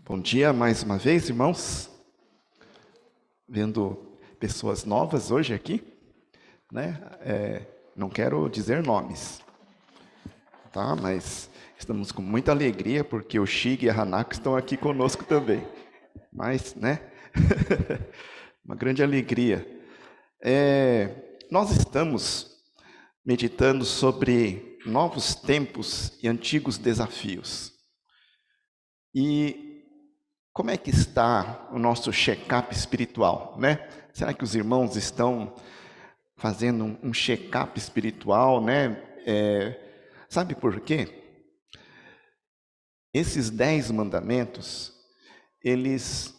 Bom dia mais uma vez, irmãos. Vendo pessoas novas hoje aqui, né? Não quero dizer nomes, tá? Mas estamos com muita alegria porque o Shig e a Hanako estão aqui conosco também. Mas, né? Uma grande alegria. Nós estamos meditando sobre novos tempos e antigos desafios. E como é que está o nosso check-up espiritual, né? Será que os irmãos estão fazendo um check-up espiritual, né? Sabe por quê? Esses 10 mandamentos, eles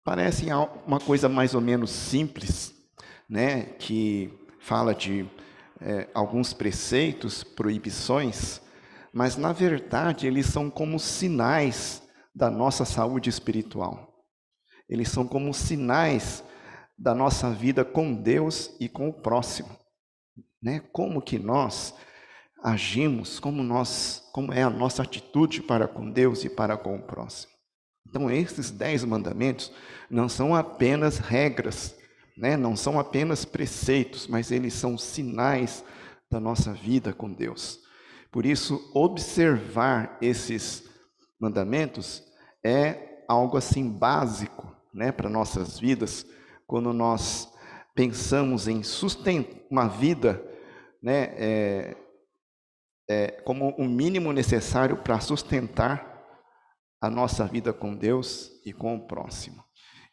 parecem uma coisa mais ou menos simples, né? Que fala de alguns preceitos, proibições, mas na verdade eles são como sinais da nossa saúde espiritual. Eles são como sinais da nossa vida com Deus e com o próximo, né? Como que nós agimos, como é a nossa atitude para com Deus e para com o próximo. Então, esses 10 mandamentos não são apenas regras, né? Não são apenas preceitos, mas eles são sinais da nossa vida com Deus. Por isso, observar esses mandamentos é algo assim básico, né, para nossas vidas, quando nós pensamos em sustentar uma vida, né, como o mínimo necessário para sustentar a nossa vida com Deus e com o próximo.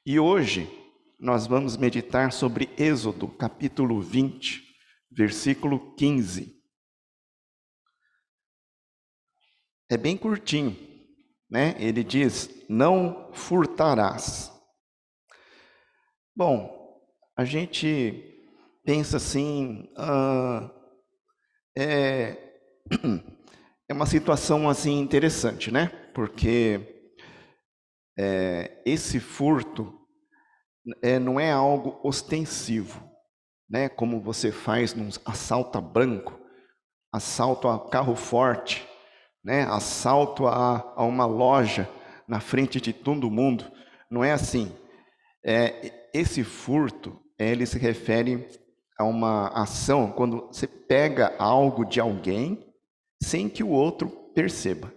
E hoje nós vamos meditar sobre Êxodo, capítulo 20, versículo 15. É bem curtinho, né? Ele diz: não furtarás. Bom, a gente pensa assim, é uma situação assim interessante, né? Porque esse furto não é algo ostensivo, né? Como você faz num assalto a banco, assalto a carro forte, né? Assalto a uma loja na frente de todo mundo. Não é assim. Esse furto, ele se refere a uma ação quando você pega algo de alguém sem que o outro perceba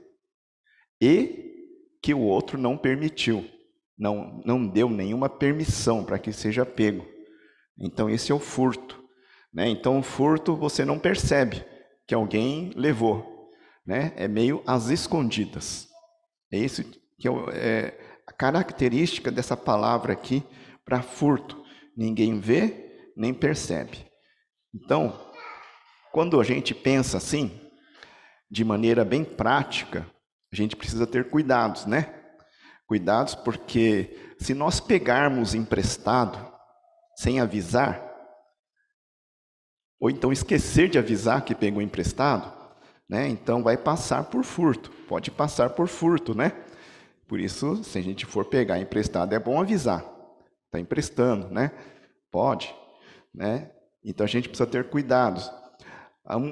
e que o outro não permitiu, não deu nenhuma permissão para que seja pego. Então esse é o furto, né? Então o furto você não percebe que alguém levou, né? É meio às escondidas. É isso que é a característica dessa palavra aqui para furto. Ninguém vê nem percebe. Então, quando a gente pensa assim, de maneira bem prática, a gente precisa ter cuidados, né? Cuidados porque se nós pegarmos emprestado sem avisar, ou então esquecer de avisar que pegou emprestado, né? Então vai passar por furto, pode passar por furto, né? Por isso, se a gente for pegar emprestado, é bom avisar. Está emprestando, né? Pode, né? Então a gente precisa ter cuidados.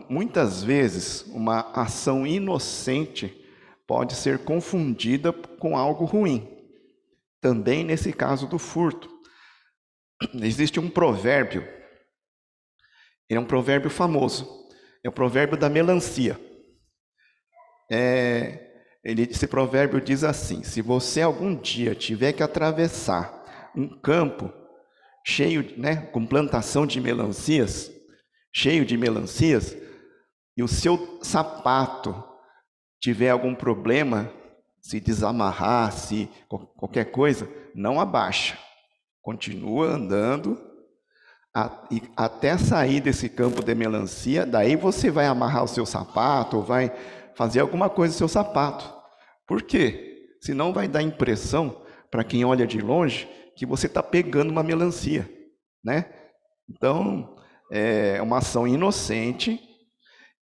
Muitas vezes, uma ação inocente pode ser confundida com algo ruim. Também nesse caso do furto. Existe um provérbio, ele é um provérbio famoso, é o provérbio da melancia. Esse provérbio diz assim: se você algum dia tiver que atravessar um campo cheio, né, com plantação de melancias, cheio de melancias, e o seu sapato tiver algum problema, se desamarrar, se qualquer coisa, não abaixa. Continua andando até sair desse campo de melancia, daí você vai amarrar o seu sapato, ou vai fazer alguma coisa no seu sapato. Por quê? Senão vai dar impressão, para quem olha de longe, que você está pegando uma melancia, né? Então, é uma ação inocente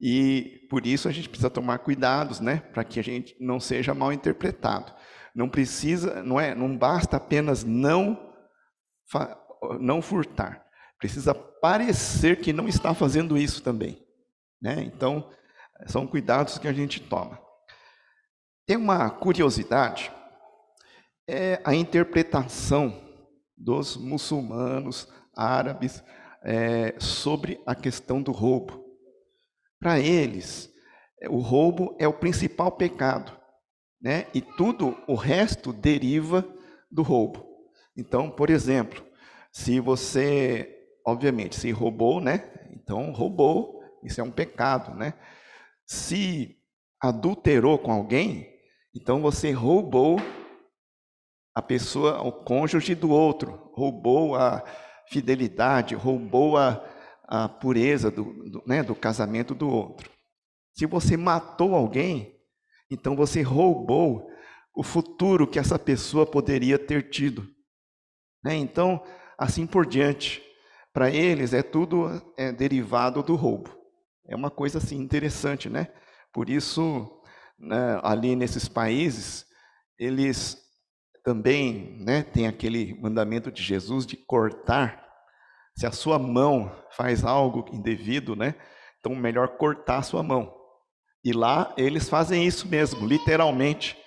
e por isso a gente precisa tomar cuidados, né? Para que a gente não seja mal interpretado. Não basta apenas não furtar. Precisa parecer que não está fazendo isso também, né? Então, são cuidados que a gente toma. Tem uma curiosidade é a interpretação dos muçulmanos, árabes, sobre a questão do roubo. Para eles, o roubo é o principal pecado, né? E tudo o resto deriva do roubo. Então, por exemplo, se você, obviamente, se roubou, né? Então, roubou, isso é um pecado, né? Se adulterou com alguém, então você roubou a pessoa, o cônjuge do outro, roubou a fidelidade, roubou a pureza do casamento do outro. Se você matou alguém, então você roubou o futuro que essa pessoa poderia ter tido, né? Então, assim por diante. Para eles, tudo derivado do roubo. É uma coisa assim interessante, né? Por isso, né, ali nesses países, eles também, né, tem aquele mandamento de Jesus de cortar. Se a sua mão faz algo indevido, né? Então, melhor cortar a sua mão. E lá eles fazem isso mesmo, literalmente.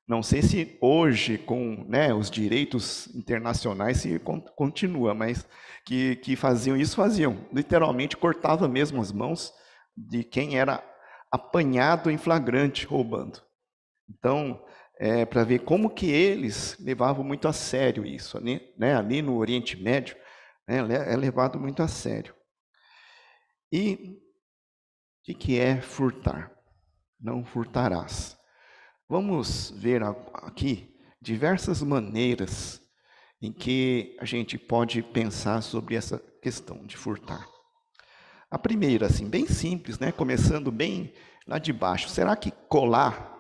Não sei se hoje, com, né, os direitos internacionais, se continua, mas que faziam isso, faziam. Literalmente cortava mesmo as mãos de quem era apanhado em flagrante roubando. Então, para ver como que eles levavam muito a sério isso, né? Ali no Oriente Médio, né, é levado muito a sério. E o que é furtar? Não furtarás. Vamos ver aqui diversas maneiras em que a gente pode pensar sobre essa questão de furtar. A primeira, assim, bem simples, né? Começando bem lá de baixo. Será que colar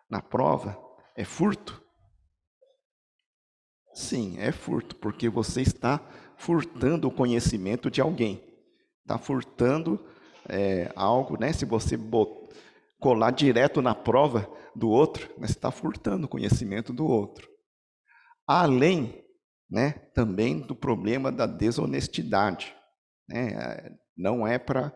na prova é furto? Sim, é furto, porque você está furtando o conhecimento de alguém. Está furtando algo, né? Se você colar direto na prova do outro, mas você está furtando o conhecimento do outro. Além, né, também do problema da desonestidade, né? Não é para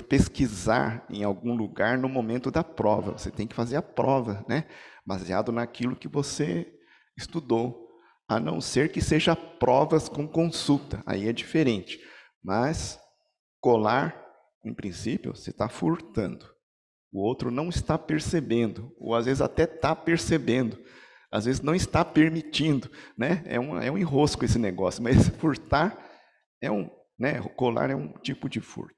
pesquisar em algum lugar no momento da prova. Você tem que fazer a prova, né, baseado naquilo que você estudou. A não ser que seja provas com consulta, aí é diferente. Mas colar, em princípio, você está furtando. O outro não está percebendo, ou às vezes até está percebendo, às vezes não está permitindo, né? É um enrosco esse negócio, mas furtar né? Colar é um tipo de furto.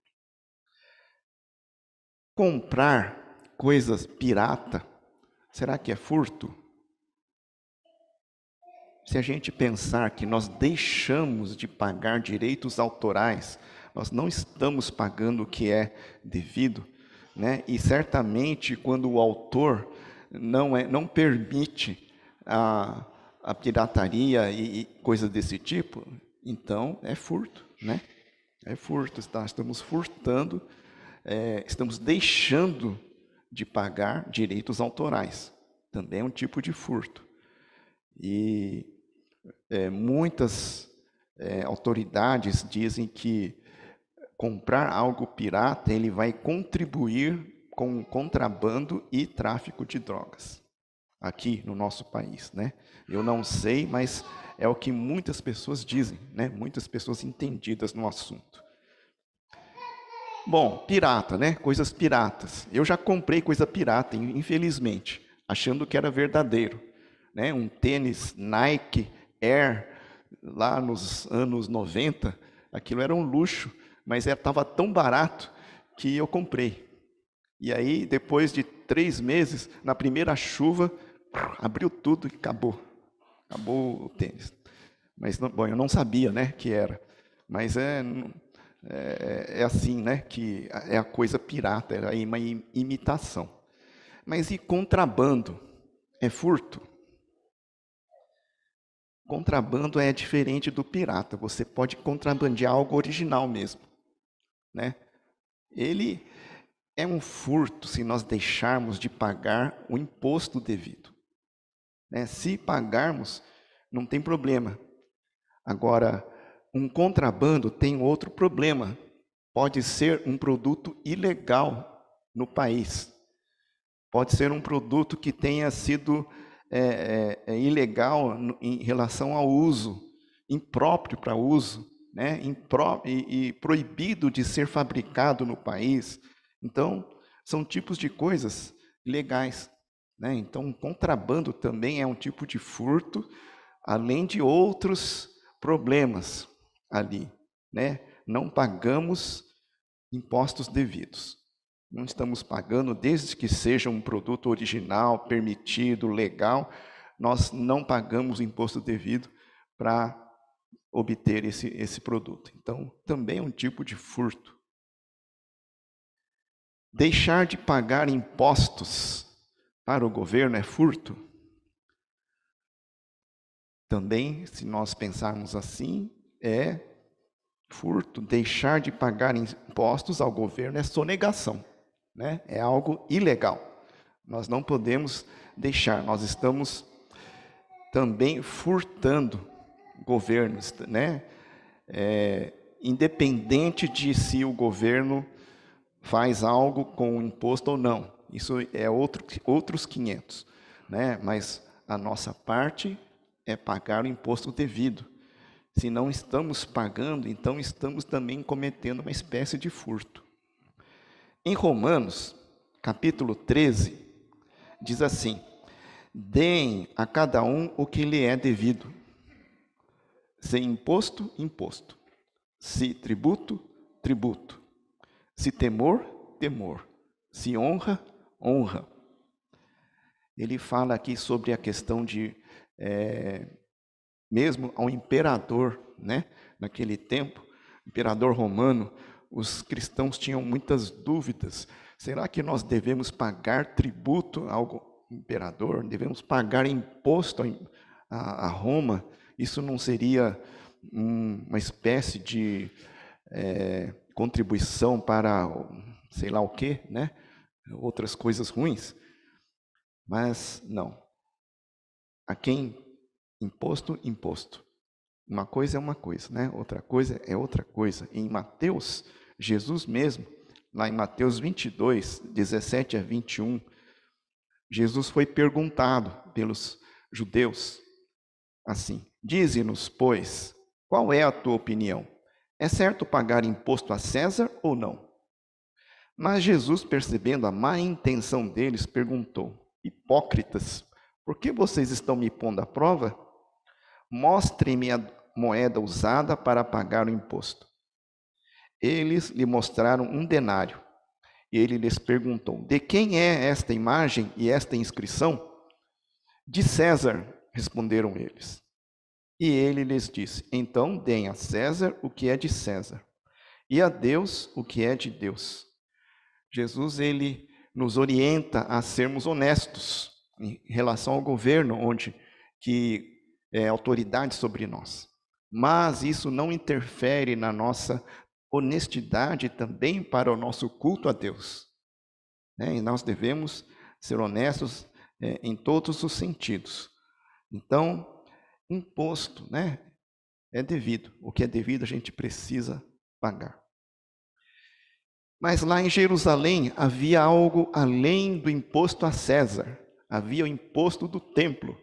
Comprar coisas pirata, será que é furto? Se a gente pensar que nós deixamos de pagar direitos autorais, nós não estamos pagando o que é devido, né? E certamente quando o autor não permite a pirataria e coisas desse tipo, então é furto, né? É furto, estamos furtando, estamos deixando de pagar direitos autorais. Também é um tipo de furto. E muitas autoridades dizem que comprar algo pirata, ele vai contribuir com o contrabando e tráfico de drogas, aqui no nosso país, né? Eu não sei, mas é o que muitas pessoas dizem, né? Muitas pessoas entendidas no assunto. Bom, pirata, né? Coisas piratas. Eu já comprei coisa pirata, infelizmente, achando que era verdadeiro, né? Um tênis Nike Air, lá nos anos 90, aquilo era um luxo, mas estava tão barato que eu comprei. E aí, depois de 3 meses, na primeira chuva, abriu tudo e acabou. Acabou o tênis. Mas, bom, eu não sabia, né, que era. Mas é assim, né, que é a coisa pirata, é uma imitação. Mas e contrabando? É furto? Contrabando é diferente do pirata. Você pode contrabandear algo original mesmo, né? Ele é um furto se nós deixarmos de pagar o imposto devido, né? Se pagarmos, não tem problema. Agora, um contrabando tem outro problema. Pode ser um produto ilegal no país. Pode ser um produto que tenha sido é ilegal em relação ao uso, impróprio para uso, né? E proibido de ser fabricado no país. Então, são tipos de coisas ilegais, né? Então, contrabando também é um tipo de furto, além de outros problemas ali, né? Não pagamos impostos devidos. Não estamos pagando, desde que seja um produto original, permitido, legal, nós não pagamos o imposto devido para obter esse produto. Então, também é um tipo de furto. Deixar de pagar impostos para o governo é furto? Também, se nós pensarmos assim, é furto. Deixar de pagar impostos ao governo é sonegação, né? É algo ilegal. Nós não podemos deixar, nós estamos também furtando governos, né? Independente de se o governo faz algo com o imposto ou não. Isso é outros 500, né? Mas a nossa parte é pagar o imposto devido. Se não estamos pagando, então estamos também cometendo uma espécie de furto. Em Romanos, capítulo 13, diz assim: deem a cada um o que lhe é devido. Se imposto, imposto. Se tributo, tributo. Se temor, temor. Se honra, honra. Ele fala aqui sobre a questão de, mesmo ao imperador, né? Naquele tempo, imperador romano, os cristãos tinham muitas dúvidas. Será que nós devemos pagar tributo ao imperador? Devemos pagar imposto a Roma? Isso não seria uma espécie de contribuição para sei lá o quê, né? Outras coisas ruins? Mas não. A quem imposto, imposto. Uma coisa é uma coisa, né? Outra coisa é outra coisa. Em Mateus, Jesus mesmo, lá em Mateus 22, 17 a 21, Jesus foi perguntado pelos judeus assim: dize-nos, pois, qual é a tua opinião? É certo pagar imposto a César ou não? Mas Jesus, percebendo a má intenção deles, perguntou: hipócritas, por que vocês estão me pondo à prova? Mostrem-me a moeda usada para pagar o imposto. Eles lhe mostraram um denário. E ele lhes perguntou: de quem é esta imagem e esta inscrição? De César, responderam eles. E ele lhes disse: então deem a César o que é de César, e a Deus o que é de Deus. Jesus, ele nos orienta a sermos honestos em relação ao governo, onde que é autoridade sobre nós. Mas isso não interfere na nossa honestidade também para o nosso culto a Deus, né? E nós devemos ser honestos em todos os sentidos. Então, imposto, né, é devido. O que é devido a gente precisa pagar. Mas lá em Jerusalém havia algo além do imposto a César. Havia o imposto do templo.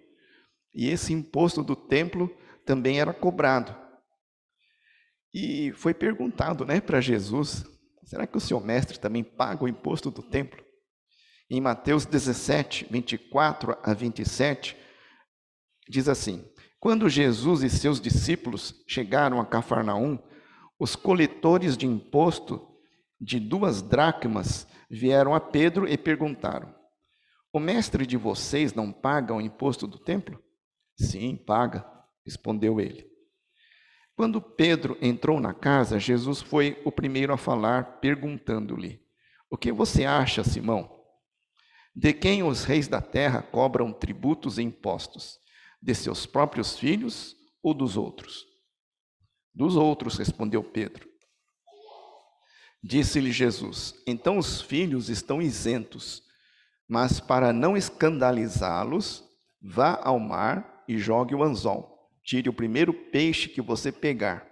E esse imposto do templo também era cobrado. E foi perguntado, né, para Jesus: será que o seu mestre também paga o imposto do templo? Em Mateus 17, 24 a 27, diz assim: quando Jesus e seus discípulos chegaram a Cafarnaum, os coletores de imposto de 2 dracmas vieram a Pedro e perguntaram: o mestre de vocês não paga o imposto do templo? Sim, paga, respondeu ele. Quando Pedro entrou na casa, Jesus foi o primeiro a falar, perguntando-lhe: o que você acha, Simão? De quem os reis da terra cobram tributos e impostos? De seus próprios filhos ou dos outros? Dos outros, respondeu Pedro. Disse-lhe Jesus: então os filhos estão isentos, mas para não escandalizá-los, vá ao mar e jogue o anzol. Tire o primeiro peixe que você pegar.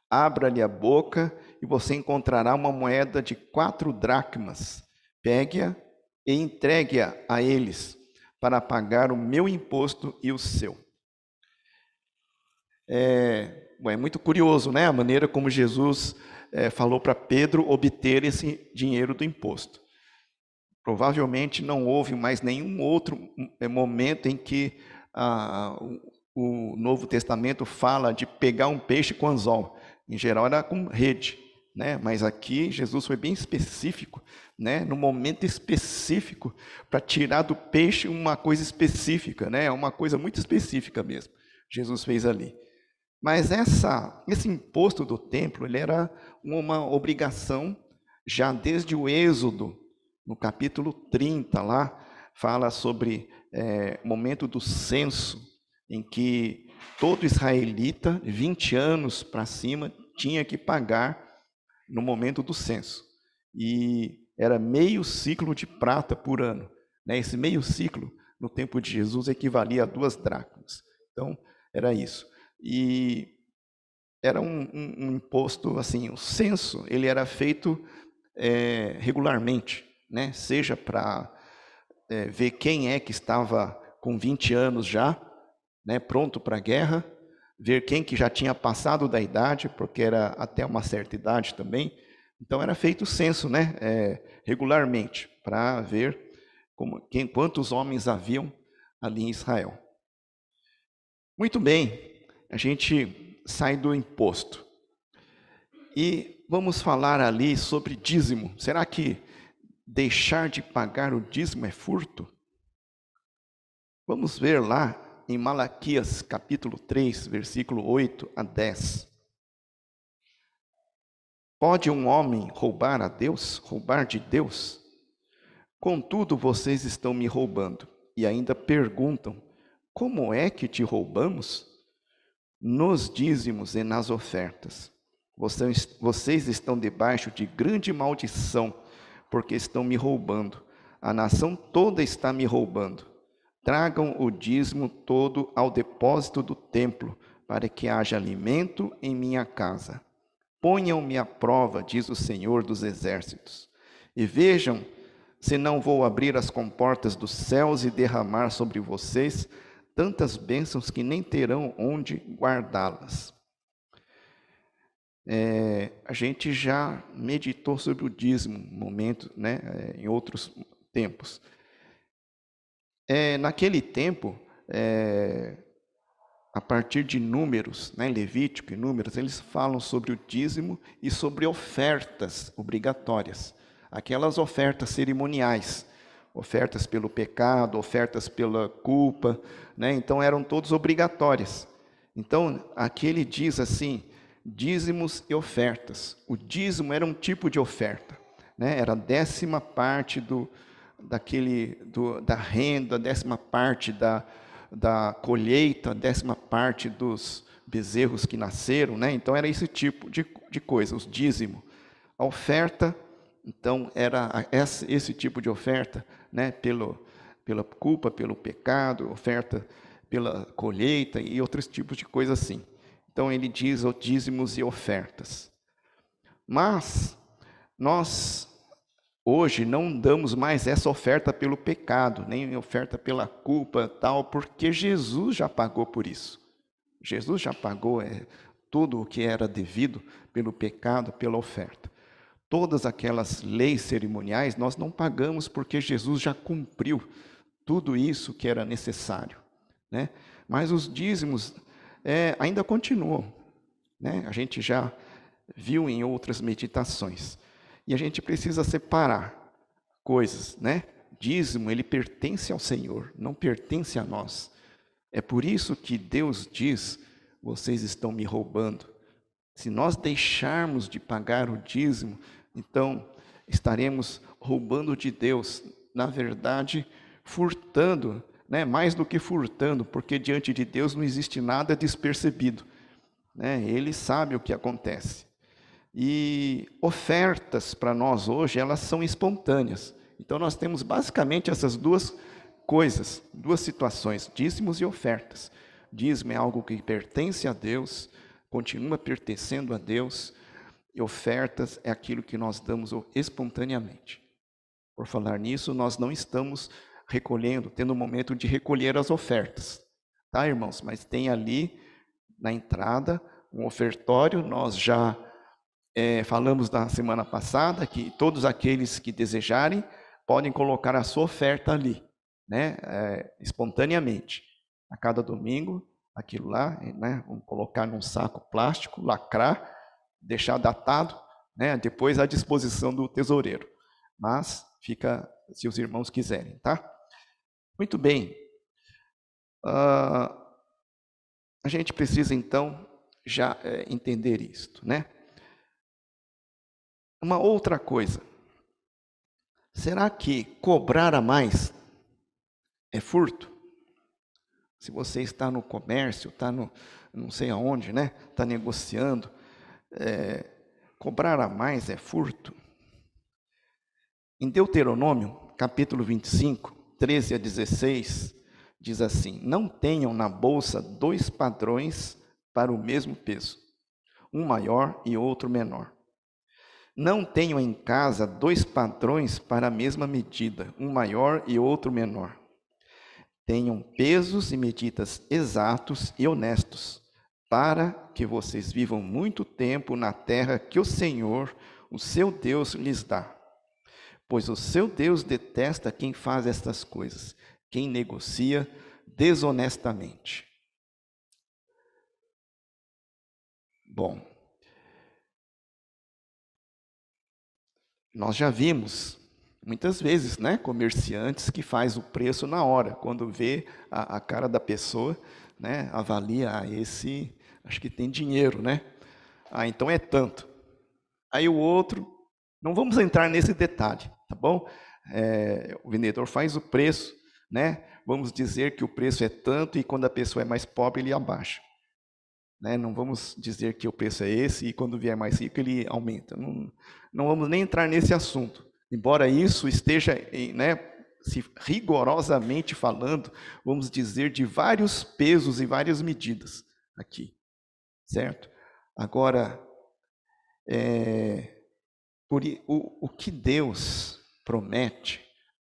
Abra-lhe a boca e você encontrará uma moeda de 4 dracmas. Pegue-a e entregue-a a eles. para pagar o meu imposto e o seu. É muito curioso, né? A maneira como Jesus falou para Pedro obter esse dinheiro do imposto. Provavelmente não houve mais nenhum outro momento em que o Novo Testamento fala de pegar um peixe com anzol. Em geral era com rede, né? Mas aqui Jesus foi bem específico, né? No momento específico, para tirar do peixe uma coisa específica, né? Uma coisa muito específica mesmo. Jesus fez ali. Mas esse imposto do templo, ele era uma obrigação já desde o Êxodo, no capítulo 30, lá, fala sobre o momento do censo, em que todo israelita, 20 anos para cima, tinha que pagar no momento do censo. E era meio ciclo de prata por ano. Né? Esse meio ciclo, no tempo de Jesus, equivalia a 2 dracmas. Então, era isso. E era um imposto, assim, o censo, ele era feito regularmente, né? Seja para ver quem é que estava com 20 anos já, né, pronto para a guerra, ver quem que já tinha passado da idade, porque era até uma certa idade também. Então era feito o censo, né, regularmente, para ver quantos homens haviam ali em Israel. Muito bem, a gente sai do imposto. E vamos falar ali sobre dízimo. Será que deixar de pagar o dízimo é furto? Vamos ver lá em Malaquias capítulo 3, versículo 8 a 10. Pode um homem roubar a Deus, roubar de Deus? Contudo, vocês estão me roubando e ainda perguntam: como é que te roubamos? Nos dízimos e nas ofertas. Vocês estão debaixo de grande maldição, porque estão me roubando. A nação toda está me roubando. Tragam o dízimo todo ao depósito do templo, para que haja alimento em minha casa. Ponham-me à prova, diz o Senhor dos Exércitos, e vejam se não vou abrir as comportas dos céus e derramar sobre vocês tantas bênçãos que nem terão onde guardá-las. A gente já meditou sobre o dízimo, momento, né, em outros tempos. Naquele tempo, a partir de Números, né, Levítico e Números, eles falam sobre o dízimo e sobre ofertas obrigatórias. Aquelas ofertas cerimoniais, ofertas pelo pecado, ofertas pela culpa, né? Então eram todas obrigatórias. Então, aqui ele diz assim, dízimos e ofertas. O dízimo era um tipo de oferta, né? Era a 10ª parte da renda, a 10ª parte da colheita, a 10ª parte dos bezerros que nasceram, né? Então era esse tipo de coisa, os dízimos. A oferta, então, era esse tipo de oferta, né? Pela culpa, pelo pecado, oferta pela colheita e outros tipos de coisas assim. Então ele diz os dízimos e ofertas. Mas nós hoje não damos mais essa oferta pelo pecado, nem oferta pela culpa, tal, porque Jesus já pagou por isso. Jesus já pagou tudo o que era devido pelo pecado, pela oferta. Todas aquelas leis cerimoniais nós não pagamos porque Jesus já cumpriu tudo isso que era necessário, né? Mas os dízimos ainda continuam, né? A gente já viu em outras meditações. E a gente precisa separar coisas, né? Dízimo, ele pertence ao Senhor, não pertence a nós. É por isso que Deus diz, vocês estão me roubando. Se nós deixarmos de pagar o dízimo, então estaremos roubando de Deus. Na verdade, furtando, né? Mais do que furtando, porque diante de Deus não existe nada despercebido, né? Ele sabe o que acontece. E ofertas para nós hoje, elas são espontâneas. Então nós temos basicamente essas duas coisas, duas situações, dízimos e ofertas. Dízimo é algo que pertence a Deus, continua pertencendo a Deus, e ofertas é aquilo que nós damos espontaneamente. Por falar nisso, nós não estamos recolhendo, tendo um momento de recolher as ofertas, tá, irmãos? Mas tem ali na entrada um ofertório. Nós já falamos na semana passada que todos aqueles que desejarem podem colocar a sua oferta ali, né, espontaneamente. A cada domingo, aquilo lá, né, vamos colocar num saco plástico, lacrar, deixar datado, né, depois à disposição do tesoureiro. Mas fica se os irmãos quiserem, tá? Muito bem. A gente precisa então já entender isto, né? Uma outra coisa. Será que cobrar a mais é furto? Se você está no comércio, está no não sei aonde, né? Está negociando, cobrar a mais é furto? Em Deuteronômio, capítulo 25, 13 a 16, diz assim: não tenham na bolsa 2 padrões para o mesmo peso, um maior e outro menor. Não tenham em casa 2 padrões para a mesma medida, um maior e outro menor. Tenham pesos e medidas exatos e honestos, para que vocês vivam muito tempo na terra que o Senhor, o seu Deus, lhes dá. Pois o seu Deus detesta quem faz estas coisas, quem negocia desonestamente. Bom, nós já vimos muitas vezes, né, comerciantes que faz o preço na hora, quando vê a cara da pessoa, né, avalia, esse acho que tem dinheiro, né? Então é tanto. Aí o outro, não vamos entrar nesse detalhe, tá bom? O vendedor faz o preço, né? Vamos dizer que o preço é tanto e quando a pessoa é mais pobre ele abaixa, né? Não vamos dizer que o preço é esse e quando vier mais rico ele aumenta. Não vamos nem entrar nesse assunto. Embora isso esteja, né, se rigorosamente falando, vamos dizer de vários pesos e várias medidas aqui, certo? Agora, o que Deus promete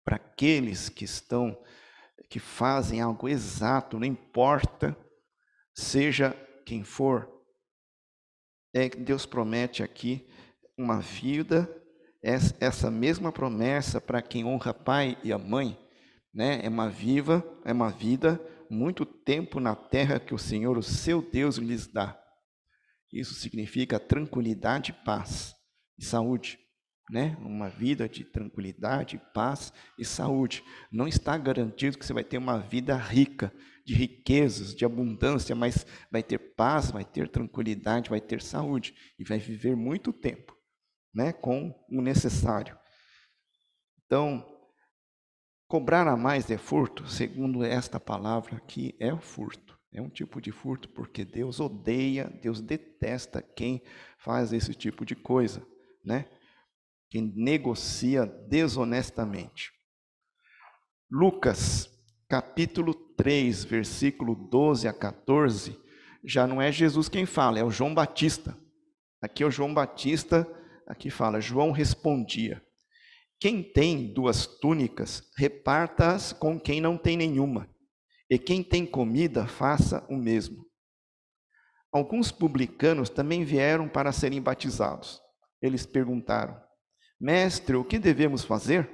para aqueles que fazem algo exato, não importa, seja quem for, Deus promete aqui uma vida, essa mesma promessa para quem honra pai e a mãe, né? É uma vida, muito tempo na terra que o Senhor, o seu Deus, lhes dá. Isso significa tranquilidade, paz e saúde, né? Uma vida de tranquilidade, paz e saúde. Não está garantido que você vai ter uma vida rica, de riquezas, de abundância, mas vai ter paz, vai ter tranquilidade, vai ter saúde e vai viver muito tempo, né? Com o necessário. Então, cobrar a mais é furto? Segundo esta palavra aqui, é furto. É um tipo de furto porque Deus odeia, Deus detesta quem faz esse tipo de coisa, né? Quem negocia desonestamente. Lucas, capítulo 3, versículo 12 a 14, já não é Jesus quem fala, é o João Batista. Aqui é o João Batista, aqui fala: João respondia: quem tem 2 túnicas, reparta-as com quem não tem nenhuma, e quem tem comida, faça o mesmo. Alguns publicanos também vieram para serem batizados. Eles perguntaram: mestre, o que devemos fazer?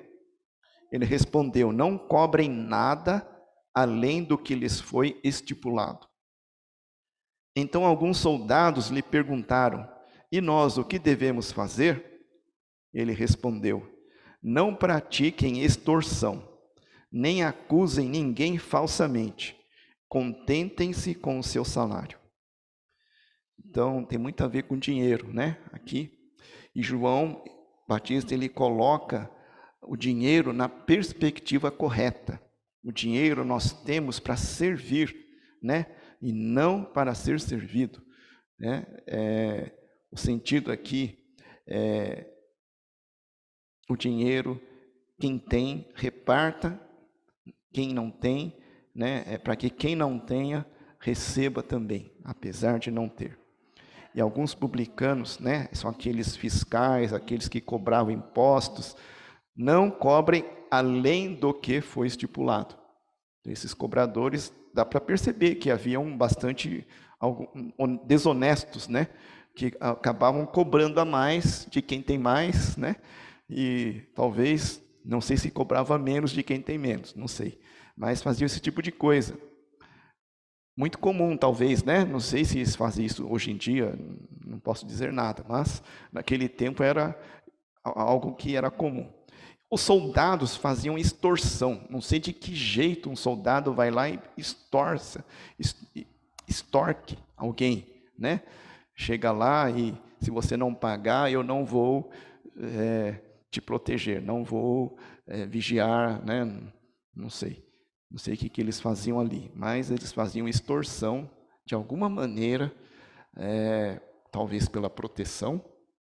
Ele respondeu: não cobrem nada além do que lhes foi estipulado. Então alguns soldados lhe perguntaram: e nós, o que devemos fazer? Ele respondeu: não pratiquem extorsão, nem acusem ninguém falsamente. Contentem-se com o seu salário. Então, tem muito a ver com dinheiro, né? Aqui. E João Batista, ele coloca o dinheiro na perspectiva correta. O dinheiro nós temos para servir, né? E não para ser servido, né? O sentido aqui o dinheiro, quem tem, reparta, quem não tem, né? Para que quem não tenha, receba também, apesar de não ter. E alguns publicanos, né? São aqueles fiscais, aqueles que cobravam impostos, não cobrem além do que foi estipulado. Esses cobradores, dá para perceber que haviam bastante desonestos, né? Que acabavam cobrando a mais de quem tem mais, né? E talvez, não sei se cobrava menos de quem tem menos, não sei. Mas faziam esse tipo de coisa. Muito comum, talvez, né? Não sei se eles fazem isso hoje em dia, não posso dizer nada, mas naquele tempo era algo que era comum. Os soldados faziam extorsão. Não sei de que jeito um soldado vai lá e extorque alguém, né? Chega lá e, se você não pagar, eu não vou te proteger, não vou vigiar, né? Não sei o que eles faziam ali, mas eles faziam extorsão de alguma maneira, talvez pela proteção,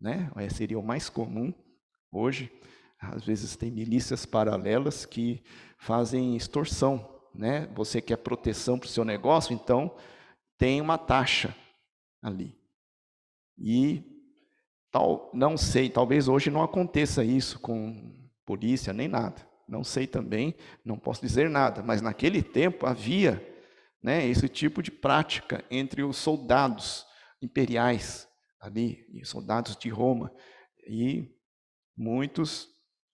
né? Seria o mais comum hoje. Às vezes tem milícias paralelas que fazem extorsão, né? Você quer proteção para o seu negócio, então tem uma taxa ali. E não sei, talvez hoje não aconteça isso com polícia nem nada. Não sei também, não posso dizer nada, mas naquele tempo havia, né, esse tipo de prática entre os soldados imperiais ali, e soldados de Roma, e muitos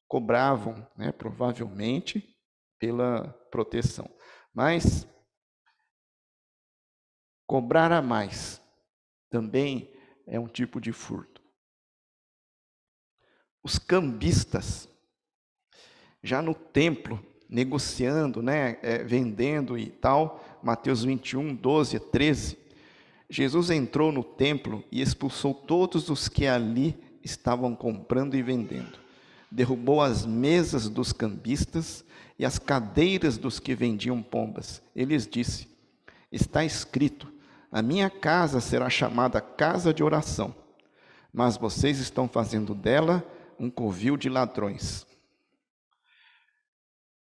cobravam, né, provavelmente pela proteção. Mas cobrar a mais também é um tipo de furto. Os cambistas, já no templo, negociando, né, vendendo e tal, Mateus 21, 12 a 13, Jesus entrou no templo e expulsou todos os que ali estavam comprando e vendendo. Derrubou as mesas dos cambistas e as cadeiras dos que vendiam pombas. Ele lhes disse: está escrito, a minha casa será chamada casa de oração, mas vocês estão fazendo dela um covil de ladrões.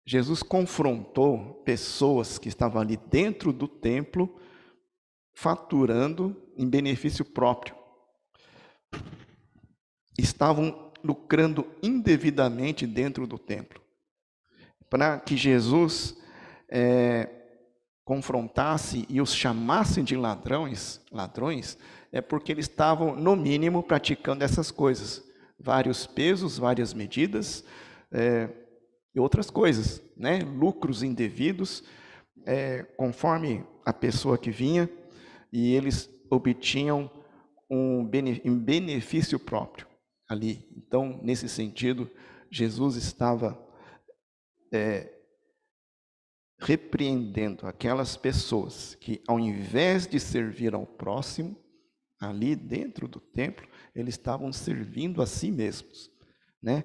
Jesus confrontou pessoas que estavam ali dentro do templo, faturando em benefício próprio. Estavam lucrando indevidamente dentro do templo. Para que Jesus confrontasse e os chamasse de ladrões, é porque eles estavam, no mínimo, praticando essas coisas. Vários pesos, várias medidas, e outras coisas, né? Lucros indevidos, conforme a pessoa que vinha, e eles obtinham um benefício próprio ali. Então, nesse sentido, Jesus estava repreendendo aquelas pessoas que, ao invés de servir ao próximo, ali dentro do templo, eles estavam servindo a si mesmos, né?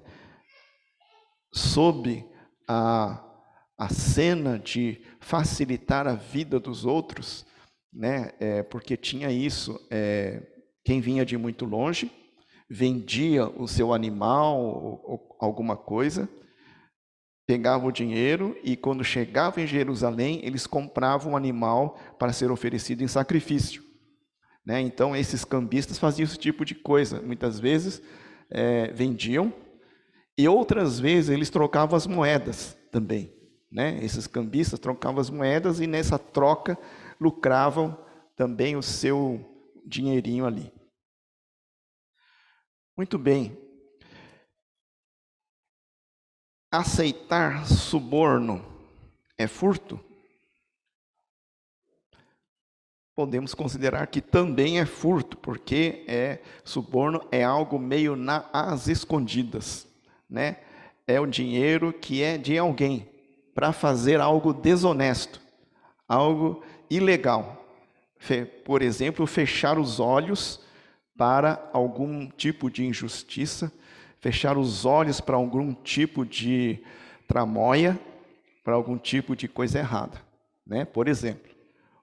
Sob a cena de facilitar a vida dos outros, né? Porque tinha isso, quem vinha de muito longe, vendia o seu animal ou alguma coisa, pegava o dinheiro e, quando chegava em Jerusalém, eles compravam um animal para ser oferecido em sacrifício, né? Então, esses cambistas faziam esse tipo de coisa. Muitas vezes vendiam, e outras vezes eles trocavam as moedas também, né? Esses cambistas trocavam as moedas e, nessa troca, lucravam também o seu dinheirinho ali. Muito bem. Aceitar suborno é furto? Podemos considerar que também é furto, porque suborno é algo meio às escondidas, né? É o dinheiro que é de alguém para fazer algo desonesto, algo ilegal. Por exemplo, fechar os olhos para algum tipo de injustiça, fechar os olhos para algum tipo de tramóia, para algum tipo de coisa errada, né? Por exemplo.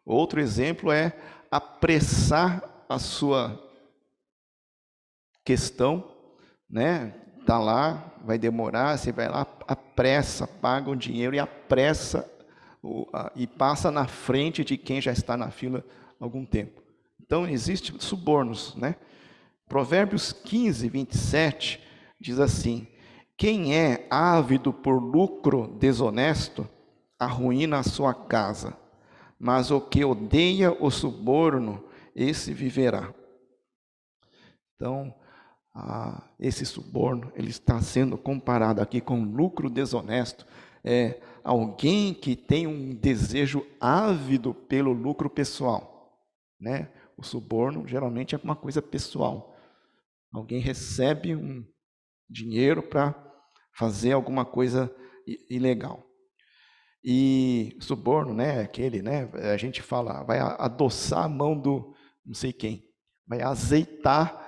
Outro exemplo é apressar a sua questão, né? Está lá, vai demorar, você vai lá, apressa, paga o dinheiro e apressa, e passa na frente de quem já está na fila há algum tempo. Então, existem subornos, né? Provérbios 15, 27, diz assim: Quem é ávido por lucro desonesto, arruína a sua casa, mas o que odeia o suborno, esse viverá. Então, esse suborno, ele está sendo comparado aqui com lucro desonesto. É alguém que tem um desejo ávido pelo lucro pessoal, né? O suborno geralmente é uma coisa pessoal. Alguém recebe um dinheiro para fazer alguma coisa ilegal. E suborno, né? Aquele, né? A gente fala, vai adoçar a mão do não sei quem, vai azeitar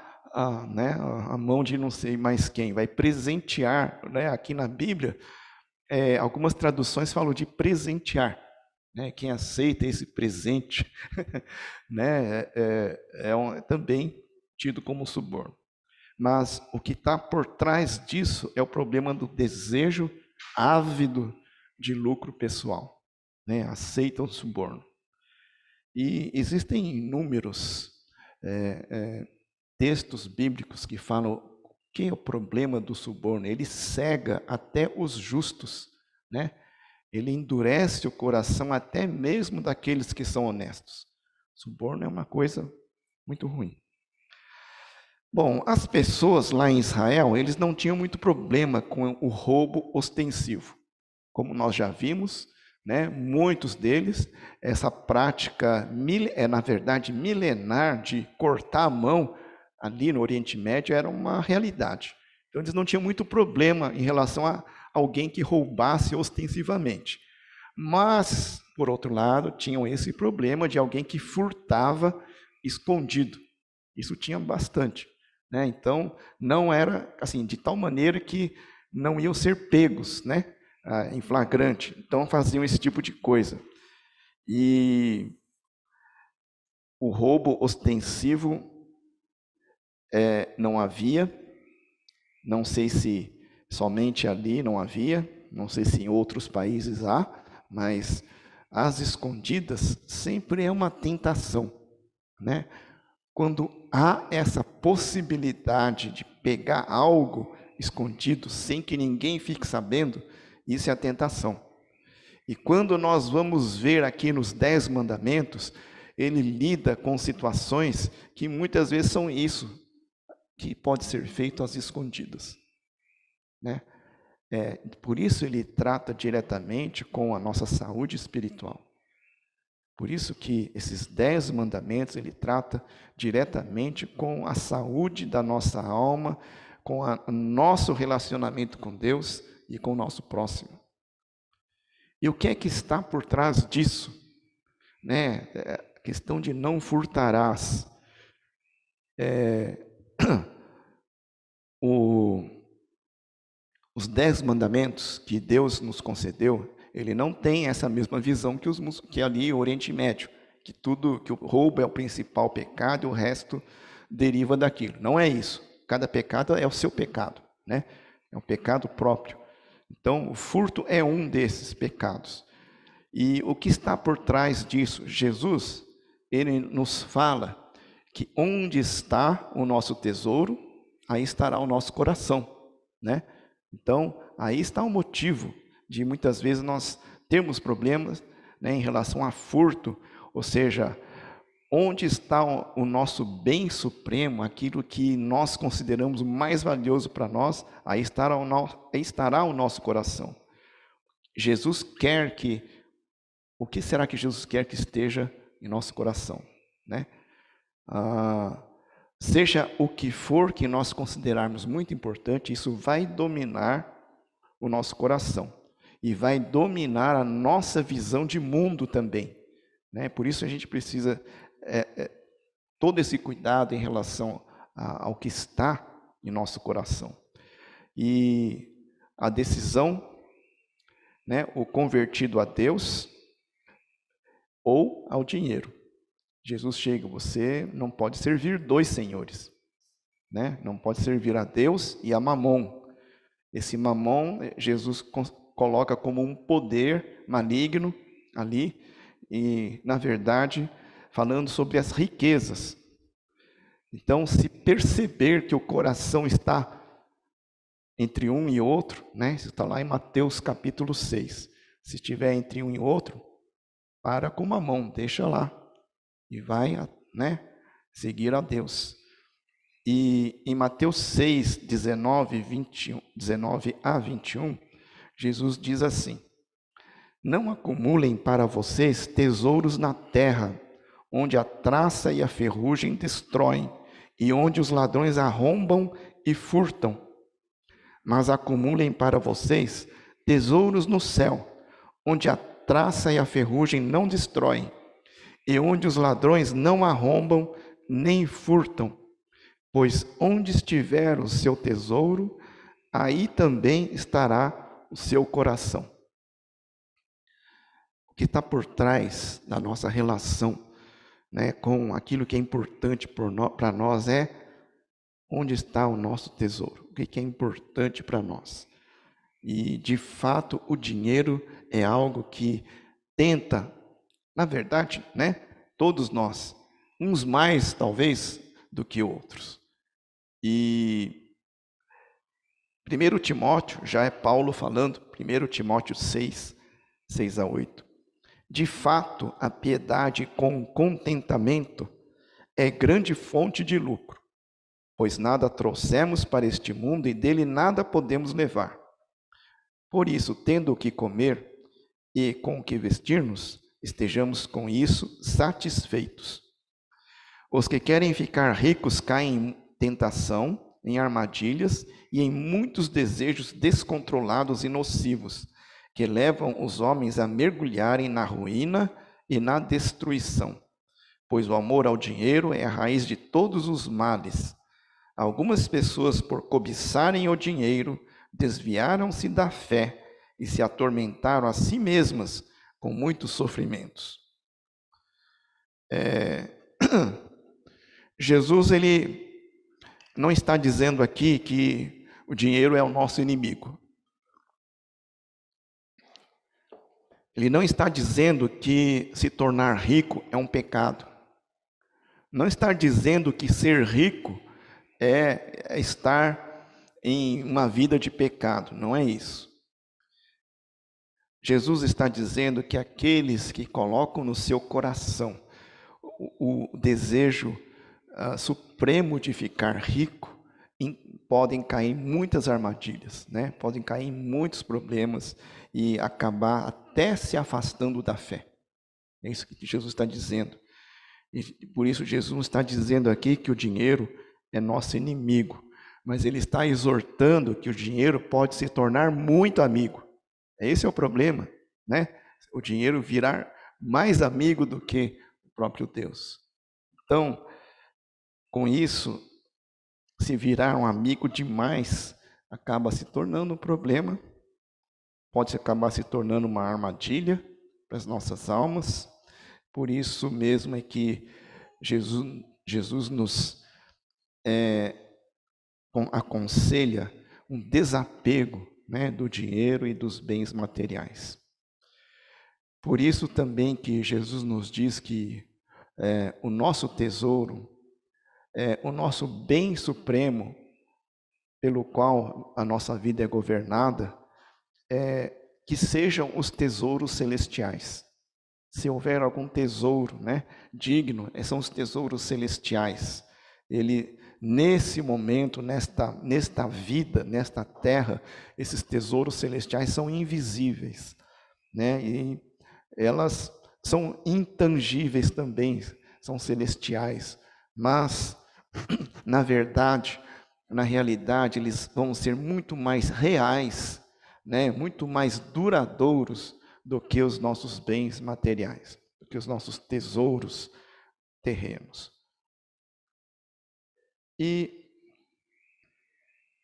né, a mão de não sei mais quem, vai presentear, né? Aqui na Bíblia, algumas traduções falam de presentear, né? Quem aceita esse presente, né? Também tido como suborno. Mas o que está por trás disso é o problema do desejo ávido de lucro pessoal, né? Aceitam o suborno. E existem inúmeros textos bíblicos que falam o que é o problema do suborno. Ele cega até os justos, né? Ele endurece o coração até mesmo daqueles que são honestos. Suborno é uma coisa muito ruim. Bom, as pessoas lá em Israel, eles não tinham muito problema com o roubo ostensivo. Como nós já vimos, né, muitos deles, essa prática, na verdade, milenar de cortar a mão ali no Oriente Médio era uma realidade. Então, eles não tinham muito problema em relação a alguém que roubasse ostensivamente. Mas, por outro lado, tinham esse problema de alguém que furtava escondido. Isso tinha bastante. Né? Então, não era assim, de tal maneira que não iam ser pegos, né? Em flagrante. Então, faziam esse tipo de coisa. E o roubo ostensivo não havia, não sei se somente ali não havia, não sei se em outros países há, mas as escondidas sempre é uma tentação, né? Quando há essa possibilidade de pegar algo escondido sem que ninguém fique sabendo, isso é a tentação. E quando nós vamos ver aqui nos 10 mandamentos, ele lida com situações que muitas vezes são isso, que pode ser feito às escondidas, né? Por isso ele trata diretamente com a nossa saúde espiritual. Por isso que esses 10 mandamentos, ele trata diretamente com a saúde da nossa alma, com o nosso relacionamento com Deus e com o nosso próximo. E o que é que está por trás disso? Né? A questão de não furtarás. Os 10 mandamentos que Deus nos concedeu, ele não tem essa mesma visão que ali o Oriente Médio, que o roubo é o principal pecado e o resto deriva daquilo. Não é isso. Cada pecado é o seu pecado, né? É um pecado próprio. Então, o furto é um desses pecados. E o que está por trás disso? Jesus, ele nos fala que onde está o nosso tesouro, aí estará o nosso coração, né? Então, aí está o motivo de muitas vezes nós termos problemas, né, em relação a furto, ou seja, onde está o nosso bem supremo, aquilo que nós consideramos o mais valioso para nós, aí estará o nosso coração. Jesus quer o que será que Jesus quer que esteja em nosso coração, né? Seja o que for que nós considerarmos muito importante, isso vai dominar o nosso coração e vai dominar a nossa visão de mundo também, né? Por isso a gente precisa todo esse cuidado em relação ao que está em nosso coração. E a decisão, né, o convertido a Deus ou ao dinheiro. Jesus chega, você não pode servir 2 senhores, né? Não pode servir a Deus e a Mamon. Esse Mamon, Jesus coloca como um poder maligno ali, e na verdade, falando sobre as riquezas. Então, se perceber que o coração está entre um e outro, né? Isso está lá em Mateus capítulo 6. Se estiver entre um e outro, para com uma mão, deixa lá e vai, né, seguir a Deus. E em Mateus 6, 19 a 21, Jesus diz assim: não acumulem para vocês tesouros na terra, onde a traça e a ferrugem destroem, e onde os ladrões arrombam e furtam. Mas acumulem para vocês tesouros no céu, onde a traça e a ferrugem não destroem, e onde os ladrões não arrombam nem furtam. Pois onde estiver o seu tesouro, aí também estará o seu coração. O que está por trás da nossa relação, né, com aquilo que é importante para nós é onde está o nosso tesouro, o que é importante para nós. E, de fato, o dinheiro é algo que tenta, na verdade, né, todos nós, uns mais talvez do que outros. E 1 Timóteo, já é Paulo falando, 1 Timóteo 6, 6 a 8. De fato, a piedade com contentamento é grande fonte de lucro, pois nada trouxemos para este mundo e dele nada podemos levar. Por isso, tendo o que comer e com o que vestir-nos, estejamos com isso satisfeitos. Os que querem ficar ricos caem em tentação, em armadilhas e em muitos desejos descontrolados e nocivos, que levam os homens a mergulharem na ruína e na destruição. Pois o amor ao dinheiro é a raiz de todos os males. Algumas pessoas, por cobiçarem o dinheiro, desviaram-se da fé e se atormentaram a si mesmas com muitos sofrimentos. Jesus, ele não está dizendo aqui que o dinheiro é o nosso inimigo. Ele não está dizendo que se tornar rico é um pecado. Não está dizendo que ser rico é estar em uma vida de pecado. Não é isso. Jesus está dizendo que aqueles que colocam no seu coração o desejo supremo de ficar rico, podem cair em muitas armadilhas, né? Podem cair em muitos problemas e acabar até se afastando da fé. É isso que Jesus está dizendo. E por isso Jesus está dizendo aqui que o dinheiro é nosso inimigo, mas ele está exortando que o dinheiro pode se tornar muito amigo. Esse é o problema, né? O dinheiro virar mais amigo do que o próprio Deus. Então, com isso, se virar um amigo demais, acaba se tornando um problema, pode acabar se tornando uma armadilha para as nossas almas. Por isso mesmo é que Jesus nos aconselha um desapego, né, do dinheiro e dos bens materiais. Por isso também que Jesus nos diz que o nosso tesouro, o nosso bem supremo, pelo qual a nossa vida é governada, que sejam os tesouros celestiais. Se houver algum tesouro, né, digno, são os tesouros celestiais. Ele, nesse momento, nesta vida, nesta terra, esses tesouros celestiais são invisíveis, né, e elas são intangíveis também, são celestiais, mas, na verdade, na realidade, eles vão ser muito mais reais, né, muito mais duradouros do que os nossos bens materiais, do que os nossos tesouros terrenos. E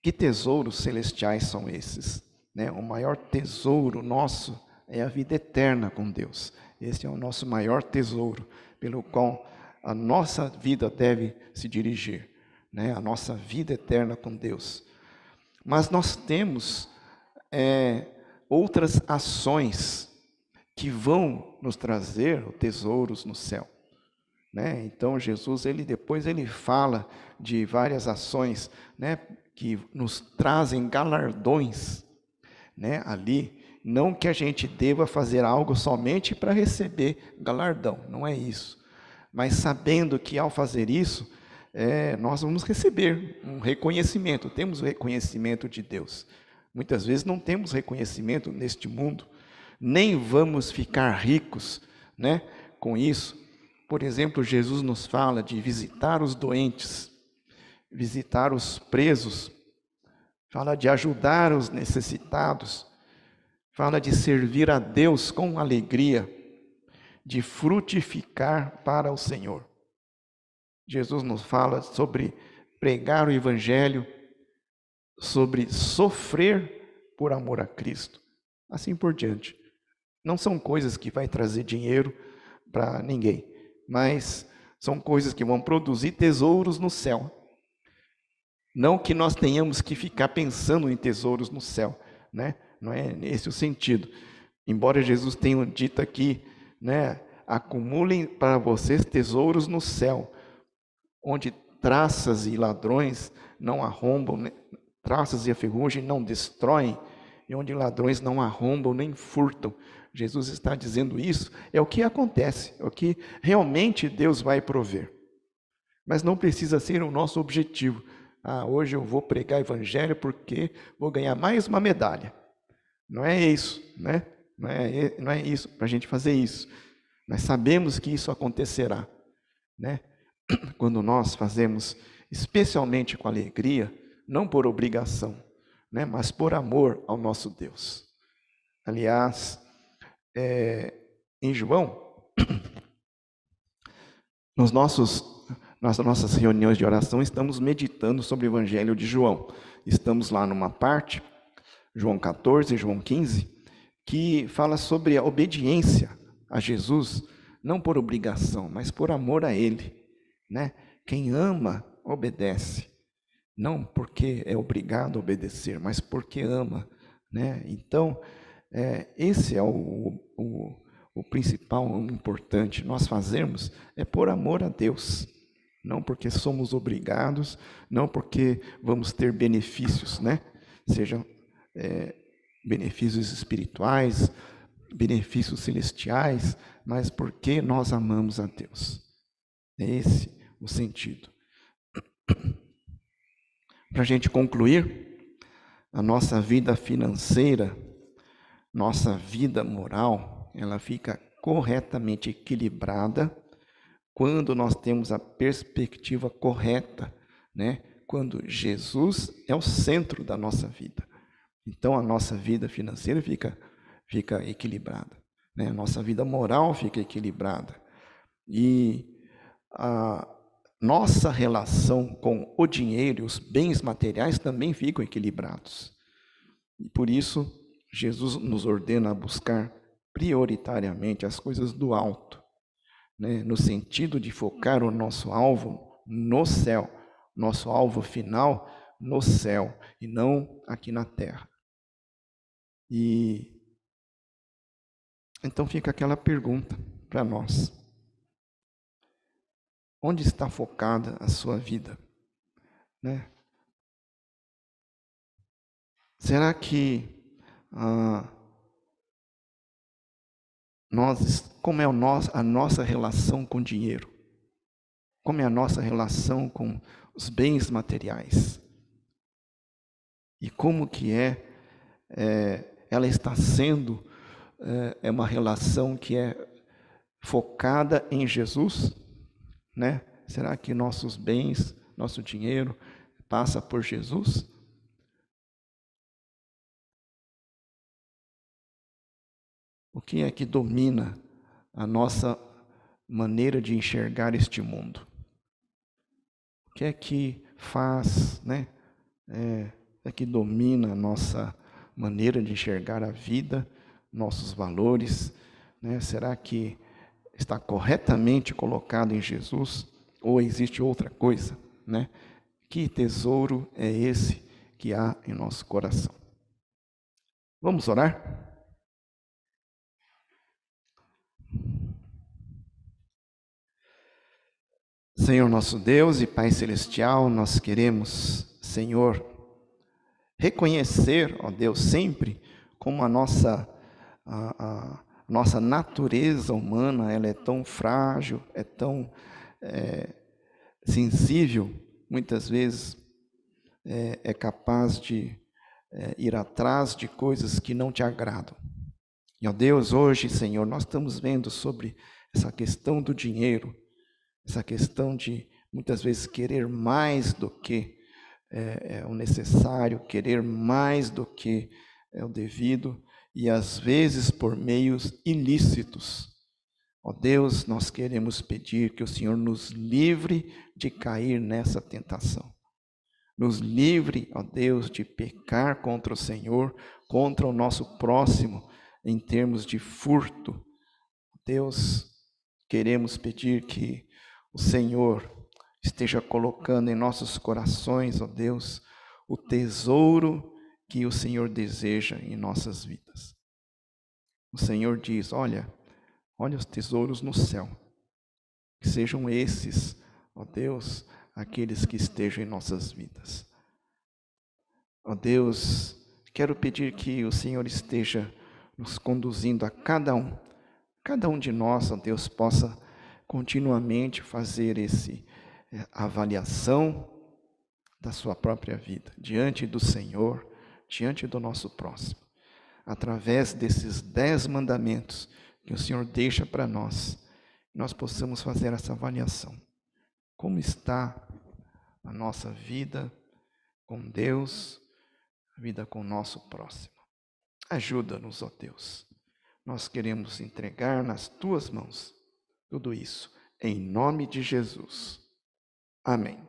que tesouros celestiais são esses? Né? O maior tesouro nosso é a vida eterna com Deus. Esse é o nosso maior tesouro, pelo qual a nossa vida deve se dirigir, né? A nossa vida eterna com Deus. Mas nós temos outras ações que vão nos trazer tesouros no céu, né? Então Jesus, depois ele fala de várias ações, né? que nos trazem galardões, né, ali. Não que a gente deva fazer algo somente para receber galardão, não é isso. Mas sabendo que ao fazer isso, nós vamos receber um reconhecimento, temos o reconhecimento de Deus. Muitas vezes não temos reconhecimento neste mundo, nem vamos ficar ricos, né, com isso. Por exemplo, Jesus nos fala de visitar os doentes, visitar os presos, fala de ajudar os necessitados, fala de servir a Deus com alegria, de frutificar para o Senhor. Jesus nos fala sobre pregar o Evangelho, sobre sofrer por amor a Cristo, assim por diante. Não são coisas que vai trazer dinheiro para ninguém, mas são coisas que vão produzir tesouros no céu. Não que nós tenhamos que ficar pensando em tesouros no céu, né? Não é esse o sentido. Embora Jesus tenha dito aqui, né, acumulem para vocês tesouros no céu, onde traças e ladrões não arrombam, né? Traças e a ferrugem não destroem, e onde ladrões não arrombam nem furtam. Jesus está dizendo isso, é o que acontece, é o que realmente Deus vai prover. Mas não precisa ser o nosso objetivo. Hoje eu vou pregar evangelho porque vou ganhar mais uma medalha. Não é isso, né? Não é isso, para a gente fazer isso. Nós sabemos que isso acontecerá, né? Quando nós fazemos, especialmente com alegria, não por obrigação, né? Mas por amor ao nosso Deus. Aliás, em João, nas nossas reuniões de oração, estamos meditando sobre o Evangelho de João. Estamos lá numa parte, João 14, João 15, que fala sobre a obediência a Jesus, não por obrigação, mas por amor a Ele, né? Quem ama, obedece. Não porque é obrigado a obedecer, mas porque ama, né? Então, esse é o principal, o importante. Nós fazermos é por amor a Deus. Não porque somos obrigados, não porque vamos ter benefícios, né? Sejam benefícios espirituais, benefícios celestiais, mas porque nós amamos a Deus. É esse o sentido. Para a gente concluir, a nossa vida financeira, nossa vida moral, ela fica corretamente equilibrada quando nós temos a perspectiva correta, né? Quando Jesus é o centro da nossa vida. Então, a nossa vida financeira fica equilibrada, né? A nossa vida moral fica equilibrada. E a nossa relação com o dinheiro e os bens materiais também ficam equilibrados. E por isso, Jesus nos ordena a buscar prioritariamente as coisas do alto, né? No sentido de focar o nosso alvo no céu, nosso alvo final no céu e não aqui na terra. E então fica aquela pergunta para nós: onde está focada a sua vida, né? Será que como é a nossa relação com o dinheiro? Como é a nossa relação com os bens materiais? E como que ela está sendo uma relação que é focada em Jesus, né? Será que nossos bens, nosso dinheiro passa por Jesus? O que é que domina a nossa maneira de enxergar este mundo? O que é que faz, né? É que domina a nossa maneira de enxergar a vida, nossos valores, né? Será que está corretamente colocado em Jesus ou existe outra coisa, né? Que tesouro é esse que há em nosso coração? Vamos orar? Senhor nosso Deus e Pai Celestial, nós queremos, Senhor, reconhecer, ó Deus, sempre como a nossa natureza humana, ela é tão frágil, é tão sensível, muitas vezes é capaz de ir atrás de coisas que não te agradam. E, ó Deus, hoje, Senhor, nós estamos vendo sobre essa questão do dinheiro, essa questão de, muitas vezes, querer mais do que é o necessário, querer mais do que é o devido, e às vezes por meios ilícitos. Ó Deus, nós queremos pedir que o Senhor nos livre de cair nessa tentação. Nos livre, ó Deus, de pecar contra o Senhor, contra o nosso próximo, em termos de furto. Deus, queremos pedir que o Senhor esteja colocando em nossos corações, ó Deus, o tesouro que o Senhor deseja em nossas vidas. O Senhor diz, olha os tesouros no céu, que sejam esses, ó Deus, aqueles que estejam em nossas vidas. Ó Deus, quero pedir que o Senhor esteja nos conduzindo a cada um de nós, ó Deus, possa continuamente fazer avaliação da sua própria vida, diante do Senhor, diante do nosso próximo, através desses 10 mandamentos que o Senhor deixa para nós possamos fazer essa avaliação. Como está a nossa vida com Deus, a vida com o nosso próximo? Ajuda-nos, ó Deus. Nós queremos entregar nas tuas mãos tudo isso, em nome de Jesus. Amém.